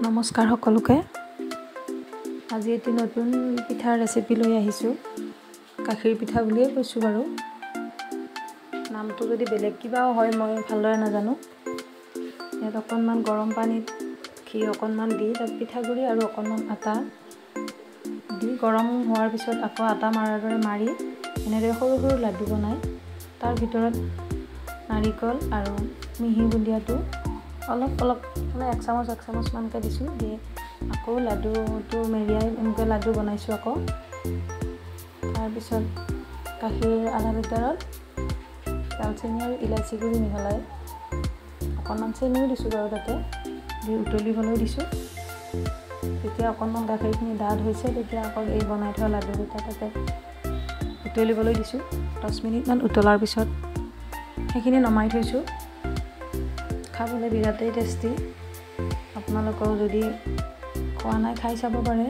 নমস্কাৰ সকলোকে। আজি এটি নতুন পিঠাৰ ৰেচিপি লৈ আহিছোঁ। গাখীৰ পিঠা বুলিয়ে কৈছোঁ বাৰু, নামটো যদি বেলেগ কিবাও হয় মই ভালদৰে নাজানো। ইয়াত অকণমান গৰম পানীত ঘি অকণমান দি তাত পিঠাগুড়ি আৰু অকণমান আটা দি গৰম হোৱাৰ পিছত আকৌ আটা মাৰাৰ দৰে মাৰি এনেদৰে সৰু সৰু লাডু বনাই তাৰ ভিতৰত নাৰিকল আৰু মিহি বুন্দিয়াটো অলপ অলপ মানে এক চামুচ মানকৈ দিছোঁ। দি আকৌ লাডুটো মেৰিয়াই এনেকৈ লাডু বনাইছোঁ। আকৌ তাৰপিছত গাখীৰ আধা লিটাৰত দালচেনি আৰু ইলাচি গুড়ি মিহলাই অকণমান চেনিও দিছোঁ বাৰু তাতে দি উতলিবলৈ দিছোঁ। যেতিয়া অকণমান গাখীৰখিনি ডাঠ হৈছে তেতিয়া আকৌ এই বনাই থোৱা লাডুকেইটা তাতে উতলিবলৈ দিছোঁ। 10 মিনিটমান উতলাৰ পিছত সেইখিনি নমাই থৈছোঁ। খাবলৈ বিৰাটেই টেষ্টি। আপোনালোকেও যদি খোৱা নাই খাই চাব পাৰে।